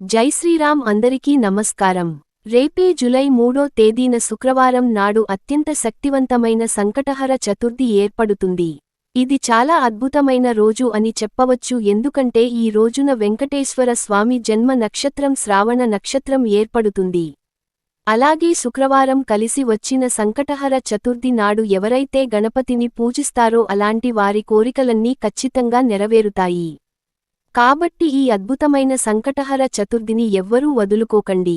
జై శ్రీరామ్. అందరికీ నమస్కారం. రేపే జూలై 3వ తేదీన శుక్రవారం నాడు అత్యంత శక్తివంతమైన సంకటహర చతుర్థి ఏర్పడుతుంది. ఇది చాలా అద్భుతమైన రోజు అని చెప్పవచ్చు. ఎందుకంటే ఈ రోజున వెంకటేశ్వర స్వామి జన్మ నక్షత్రం శ్రావణ నక్షత్రం ఏర్పడుతుంది. అలాగే శుక్రవారం కలిసి వచ్చిన సంకటహర చతుర్థి నాడు ఎవరైతే గణపతిని పూజిస్తారో అలాంటి వారి కోరికలన్నీ ఖచ్చితంగా నెరవేరుతాయి. కాబట్టి ఈ అద్భుతమైన సంకటహర చతుర్థిని ఎవ్వరూ వదులుకోకండి.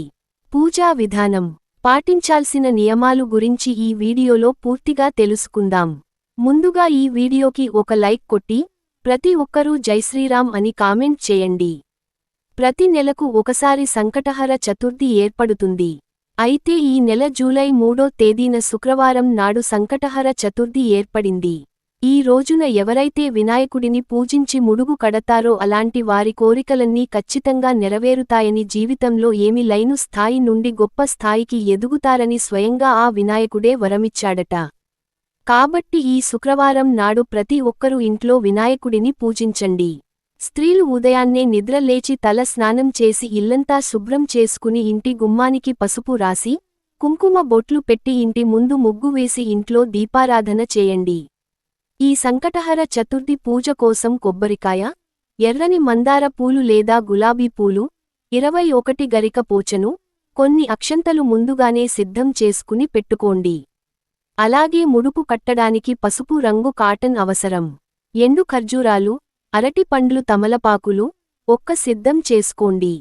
పూజా విధానం, పాటించాల్సిన నియమాలు గురించి ఈ వీడియోలో పూర్తిగా తెలుసుకుందాం. ముందుగా ఈ వీడియోకి ఒక లైక్ కొట్టి ప్రతి ఒక్కరూ జై శ్రీరామ్ అని కామెంట్ చేయండి. ప్రతి నెలకు ఒకసారి సంకటహర చతుర్థి ఏర్పడుతుంది. అయితే ఈ నెల జూలై 3వ తేదీన శుక్రవారం నాడు సంకటహర చతుర్థి ఏర్పడింది. ఈ రోజున ఎవరైతే వినాయకుడిని పూజించి ముడుగు కడతారో అలాంటి వారి కోరికలన్నీ ఖచ్చితంగా నెరవేరుతాయని, జీవితంలో ఏమి లైను స్థాయి నుండి గొప్ప స్థాయికి ఎదుగుతారని స్వయంగా ఆ వినాయకుడే వరమిచ్చాడట. కాబట్టి ఈ శుక్రవారం నాడు ప్రతి ఒక్కరూ ఇంట్లో వినాయకుడిని పూజించండి. స్త్రీలు ఉదయాన్నే నిద్ర లేచి తల స్నానం చేసి ఇల్లంతా శుభ్రం చేసుకుని ఇంటి గుమ్మానికి పసుపు రాసి కుంకుమ బొట్లు పెట్టి ఇంటి ముందు ముగ్గు వేసి ఇంట్లో దీపారాధన చేయండి. ఈ సంకటహర చతుర్థి పూజ కోసం కొబ్బరికాయ, ఎర్రని మందార పూలు లేదా గులాబీ పూలు, 21 గరిక పోచను, కొన్ని అక్షంతలు ముందుగానే సిద్ధం చేసుకుని పెట్టుకోండి. అలాగే ముడుపు కట్టడానికి పసుపు రంగు కాటన్ అవసరం. ఎండు ఖర్జూరాలు, అరటి పండ్లు, తమలపాకులు సిద్ధం చేసుకోండి.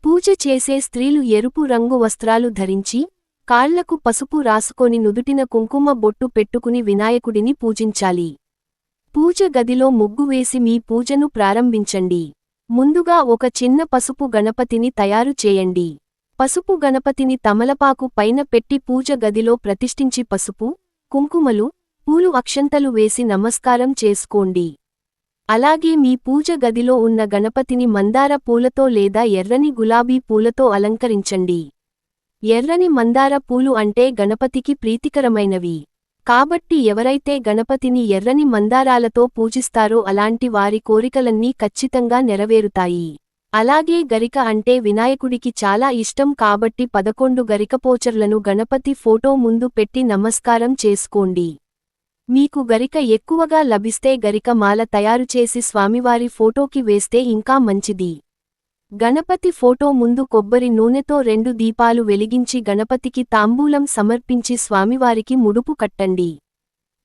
పూజ చేసే స్త్రీలు ఎరుపు రంగు వస్త్రాలు ధరించి కాళ్లకు పసుపు రాసుకొని నుదుటిన కుంకుమ బొట్టు పెట్టుకుని వినాయకుడిని పూజించాలి. పూజ గదిలో ముగ్గు వేసి మీ పూజను ప్రారంభించండి. ముందుగా ఒక చిన్న పసుపు గణపతిని తయారు చేయండి. పసుపు గణపతిని తమలపాకు పైన పెట్టి పూజ గదిలో ప్రతిష్ఠించి పసుపు, కుంకుమలు, పూలు, అక్షంతలు వేసి నమస్కారం చేసుకోండి. అలాగే మీ పూజ గదిలో ఉన్న గణపతిని మందార పూలతో లేదా ఎర్రని గులాబీ పూలతో అలంకరించండి. ఎర్రని మందార పూలు అంటే గణపతికి ప్రీతికరమైనవి. కాబట్టి ఎవరైతే గణపతిని ఎర్రని మందారాలతో పూజిస్తారో అలాంటి వారి కోరికలన్నీ ఖచ్చితంగా నెరవేరుతాయి. అలాగే గరిక అంటే వినాయకుడికి చాలా ఇష్టం కాబట్టి 11 గరికపోచర్లను గణపతి ఫోటో ముందు పెట్టి నమస్కారం చేసుకోండి. మీకు గరిక ఎక్కువగా లభిస్తే గరిక మాల తయారుచేసి స్వామివారి ఫోటోకి వేస్తే ఇంకా మంచిది. గణపతి ఫోటో ముందు కొబ్బరి నూనెతో 2 దీపాలు వెలిగించి గణపతికి తాంబూలం సమర్పించి స్వామివారికి ముడుపు కట్టండి.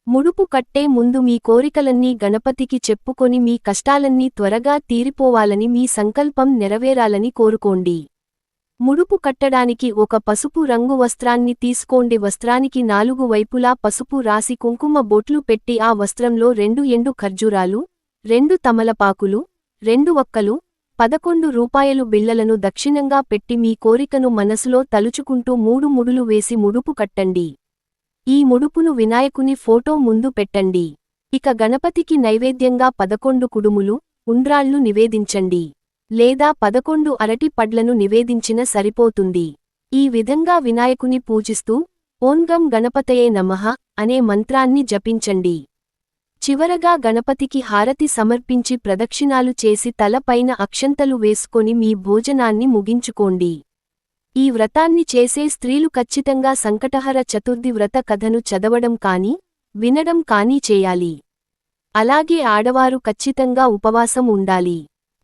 ముడుపు కట్టే ముందు మీ కోరికలన్నీ గణపతికి చెప్పుకొని మీ కష్టాలన్నీ త్వరగా తీరిపోవాలని, మీ సంకల్పం నెరవేరాలని కోరుకోండి. ముడుపు కట్టడానికి ఒక పసుపు రంగు వస్త్రాన్ని తీసుకోండి. వస్త్రానికి 4 వైపులా పసుపు రాసి కుంకుమ బొట్లు పెట్టి ఆ వస్త్రంలో 2 ఎండు ఖర్జూరాలు, 2 తమలపాకులు, 2 వక్కలు, 11 రూపాయలు బిళ్లలను దక్షిణంగా పెట్టి మీ కోరికను మనసులో తలుచుకుంటూ 3 ముడులు వేసి ముడుపు కట్టండి. ఈ ముడుపును వినాయకుని ఫోటో ముందు పెట్టండి. ఇక గణపతికి నైవేద్యంగా 11 కుడుములు, ఉండ్రాళ్లు నివేదించండి. లేదా 11 అరటి పడ్లను నివేదించిన సరిపోతుంది. ఈ విధంగా వినాయకుని పూజిస్తూ ఓం గం గణపతయే నమః అనే మంత్రాన్ని జపించండి. చివరగా గణపతికి హారతి సమర్పించి ప్రదక్షిణాలు చేసి తల పైన అక్షంతలు వేసుకొని మీ భోజనాన్ని ముగించుకోండి. ఈ వ్రతాన్ని చేసే స్త్రీలు ఖచ్చితంగా సంకటహర చతుర్థి వ్రత కథను చదవడం కానీ, వినడం కానీ చేయాలి. అలాగే ఆడవారు ఖచ్చితంగా ఉపవాసం ఉండాలి.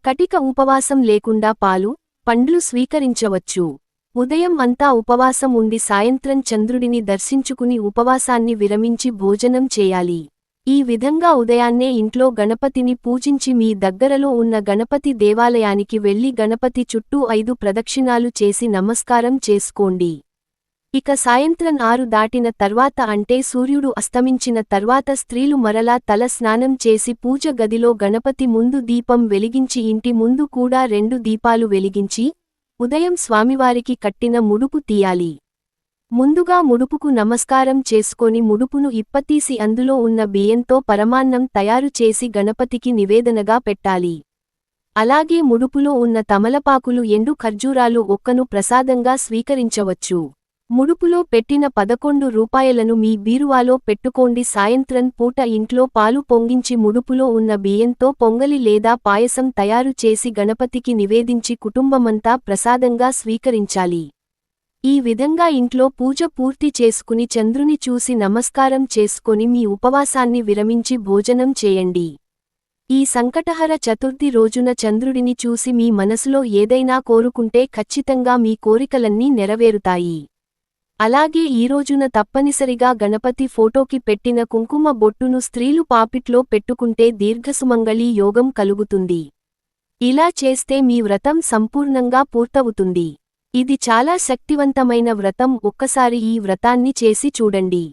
కటిక ఉపవాసం లేకుండా పాలు, పండ్లు స్వీకరించవచ్చు. ఉదయం అంతా ఉపవాసం ఉండి సాయంత్రం చంద్రుడిని దర్శించుకుని ఉపవాసాన్ని విరమించి భోజనం చేయాలి. ఈ విధంగా ఉదయాన్నే ఇంట్లో గణపతిని పూజించి మీ దగ్గరలో ఉన్న గణపతి దేవాలయానికి వెళ్లి గణపతి చుట్టూ 5 ప్రదక్షిణాలు చేసి నమస్కారం చేసుకోండి. ఇక సాయంత్రం 6 దాటిన తర్వాత అంటే సూర్యుడు అస్తమించిన తర్వాత స్త్రీలు మరలా తల స్నానం చేసి పూజ గదిలో గణపతి ముందు దీపం వెలిగించి ఇంటి ముందు కూడా 2 దీపాలు వెలిగించి ఉదయం స్వామివారికి కట్టిన ముడుపు తీయాలి. ముందుగా ముడుపుకు నమస్కారం చేసుకొని ముడుపును ఇప్పతీసి అందులో ఉన్న బియ్యంతో పరమాన్నం తయారు చేసి గణపతికి నివేదనగా పెట్టాలి. అలాగే ముడుపులో ఉన్న తమలపాకులు, ఎండు ఖర్జూరాలు ఒక్కను ప్రసాదంగా స్వీకరించవచ్చు. ముడుపులో పెట్టిన 11 రూపాయలను మీ బీరువాలో పెట్టుకోండి. సాయంత్రం పూట ఇంట్లో పాలు పొంగించి ముడుపులో ఉన్న బియ్యంతో పొంగలి లేదా పాయసం తయారు చేసి గణపతికి నివేదించి కుటుంబమంతా ప్రసాదంగా స్వీకరించాలి. ఈ విధంగా ఇంట్లో పూజ పూర్తి చేసుకుని చంద్రుని చూసి నమస్కారం చేసుకొని మీ ఉపవాసాన్ని విరమించి భోజనం చేయండి. ఈ సంకటహర చతుర్థి రోజున చంద్రుడిని చూసి మీ మనసులో ఏదైనా కోరుకుంటే ఖచ్చితంగా మీ కోరికలన్నీ నెరవేరుతాయి. అలాగే ఈ రోజున తప్పనిసరిగా గణపతి ఫోటోకి పెట్టిన కుంకుమ బొట్టును స్త్రీలు పాపిట్లో పెట్టుకుంటే దీర్ఘసుమంగళీ యోగం కలుగుతుంది. ఇలా చేస్తే మీ వ్రతం సంపూర్ణంగా పూర్తవుతుంది. ఇది చాలా శక్తివంతమైన వ్రతం. ఒక్కసారి ఈ వ్రతాన్ని చేసి చూడండి.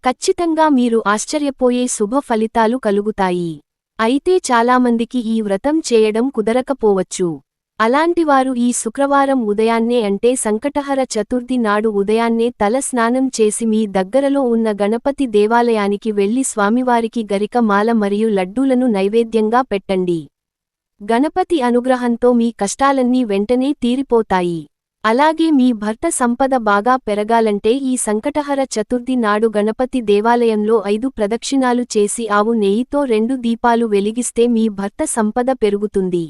ఖచ్చితంగా మీరు ఆశ్చర్యపోయే శుభ ఫలితాలు కలుగుతాయి. అయితే చాలామందికి ఈ వ్రతం చేయడం కుదరకపోవచ్చు. అలాంటివారు ఈ శుక్రవారం ఉదయాన్నే అంటే సంకటహర చతుర్థి నాడు ఉదయాన్నే తల స్నానం చేసి మీ దగ్గరలో ఉన్న గణపతి దేవాలయానికి వెళ్లి స్వామివారికి గరిక మాల మరియు లడ్డూలను నైవేద్యంగా పెట్టండి. గణపతి అనుగ్రహంతో మీ కష్టాలన్నీ వెంటనే తీరిపోతాయి. అలాగే మీ భర్త సంపద బాగా పెరగాలంటే ఈ సంకటహర చతుర్థి నాడు గణపతి దేవాలయంలో 5 ప్రదక్షిణాలు చేసి ఆవు నెయ్యితో 2 దీపాలు వెలిగిస్తే మీ భర్త సంపద పెరుగుతుంది.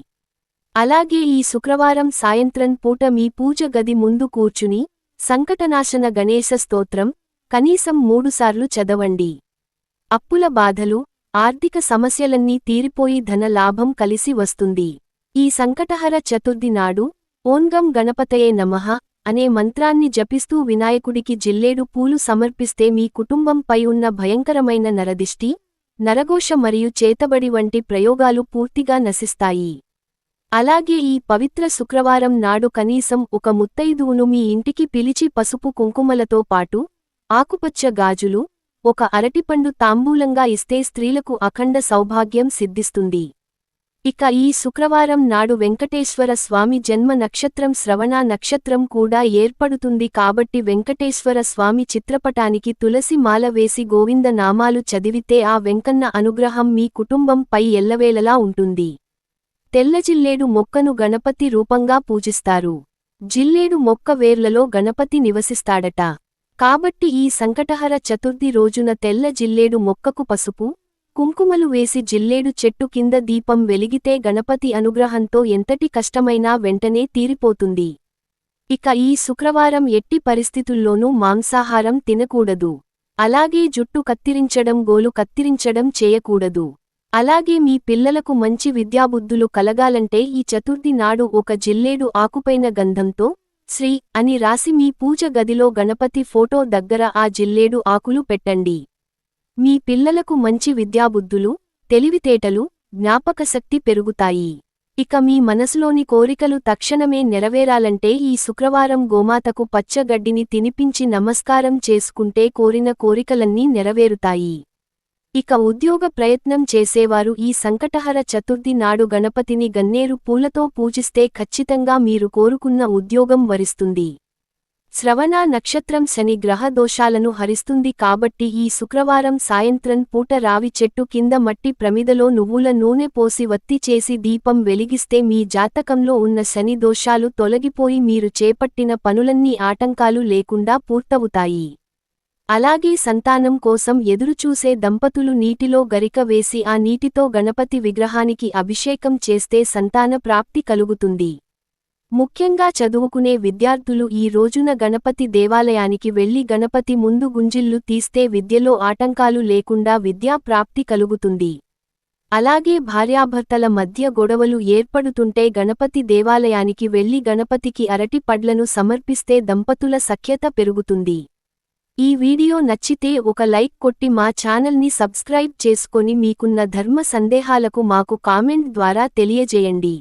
అలాగే ఈ శుక్రవారం సాయంత్రం పూట మీ పూజ గది ముందు కూర్చుని సంకటనాశన గణేశ స్తోత్రం కనీసం 3 సార్లు చదవండి. అప్పుల బాధలు, ఆర్థిక సమస్యలన్నీ తీరిపోయి ధన లాభం కలిసి వస్తుంది. ఈ సంకటహర చతుర్థి నాడు ఓం గం గణపతయే నమః అనే మంత్రాన్ని జపిస్తూ వినాయకుడికి జిల్లేడు పూలు సమర్పిస్తే మీ కుటుంబంపై ఉన్న భయంకరమైన నరదిష్టి, నరఘోష మరియు చేతబడి వంటి ప్రయోగాలు పూర్తిగా నశిస్తాయి. అలాగే ఈ పవిత్ర శుక్రవారం నాడు కనీసం ఒక ముత్తైదువును మీ ఇంటికి పిలిచి పసుపు కుంకుమలతో పాటు ఆకుపచ్చ గాజులు, ఒక అరటిపండు తాంబూలంగా ఇస్తే స్త్రీలకు అఖండ సౌభాగ్యం సిద్ధిస్తుంది. ఇక ఈ శుక్రవారం నాడు వెంకటేశ్వర స్వామి జన్మ నక్షత్రం శ్రవణ నక్షత్రం కూడా ఏర్పడుతుంది. కాబట్టి వెంకటేశ్వర స్వామి చిత్రపటానికి తులసి మాల వేసి గోవింద నామాలు చదివితే ఆ వెంకన్న అనుగ్రహం మీ కుటుంబంపై ఎల్లవేళలా ఉంటుంది. తెల్లజిల్లేడు మొక్కను గణపతి రూపంగా పూజిస్తారు. జిల్లేడు మొక్క వేర్లలో గణపతి నివసిస్తాడట. కాబట్టి ఈ సంకటహర చతుర్థి రోజున తెల్ల జిల్లేడు మొక్కకు పసుపు, కుంకుమలు వేసి జిల్లేడు చెట్టు కింద దీపం వెలిగితే గణపతి అనుగ్రహంతో ఎంతటి కష్టమైనా వెంటనే తీరిపోతుంది. ఇక ఈ శుక్రవారం ఎట్టి పరిస్థితుల్లోనూ మాంసాహారం తినకూడదు. అలాగే జుట్టు కత్తిరించడం, గోలు కత్తిరించడం చేయకూడదు. అలాగే మీ పిల్లలకు మంచి విద్యాబుద్ధులు కలగాలంటే ఈ చతుర్థి నాడు ఒక జిల్లేడు ఆకుపైన గంధంతో శ్రీ అని రాసి మీ పూజ గదిలో గణపతి ఫోటో దగ్గర ఆ జిల్లేడు ఆకులు పెట్టండి. మీ పిల్లలకు మంచి విద్యాబుద్ధులు, తెలివితేటలు, జ్ఞాపకశక్తి పెరుగుతాయి. ఇక మీ మనసులోని కోరికలు తక్షణమే నెరవేరాలంటే ఈ శుక్రవారం గోమాతకు పచ్చగడ్డిని తినిపించి నమస్కారం చేసుకుంటే కోరిన కోరికలన్నీ నెరవేరుతాయి. ఇక ఉద్యోగ ప్రయత్నం చేసేవారు ఈ సంకటహర చతుర్థి నాడు గణపతిని గన్నేరు పూలతో పూజిస్తే ఖచ్చితంగా మీరు కోరుకున్న ఉద్యోగం వరిస్తుంది. శ్రవణ నక్షత్రం శని గ్రహ దోషాలను హరిస్తుంది. కాబట్టి ఈ శుక్రవారం సాయంత్రం పూట రావి చెట్టు కింద మట్టి ప్రమిదలో నువ్వుల నూనె పోసి వత్తి చేసి దీపం వెలిగిస్తే మీ జాతకంలో ఉన్న శని దోషాలు తొలగిపోయి మీరు చేపట్టిన పనులన్నీ ఆటంకాలు లేకుండా పూర్తవుతాయి. అలాగే సంతానం కోసం ఎదురుచూసే దంపతులు నీటిలో గరిక వేసి ఆ నీటితో గణపతి విగ్రహానికి అభిషేకం చేస్తే సంతాన ప్రాప్తి కలుగుతుంది. ముఖ్యంగా చదువుకునే విద్యార్థులు ఈ రోజున గణపతి దేవాలయానికి వెళ్లి గణపతి ముందు గుంజిళ్లు తీస్తే విద్యలో ఆటంకాలు లేకుండా విద్యా ప్రాప్తి కలుగుతుంది. అలాగే భార్యాభర్తల మధ్య గొడవలు ఏర్పడుతుంటే గణపతి దేవాలయానికి వెళ్లి గణపతికి అరటి పడ్లను సమర్పిస్తే దంపతుల సఖ్యత పెరుగుతుంది. ఈ వీడియో నచ్చితే ఒక లైక్ కొట్టి మా ఛానల్ని సబ్స్క్రైబ్ చేసుకొని మీకున్న ధర్మ సందేహాలకు మాకు కామెంట్ ద్వారా తెలియజేయండి.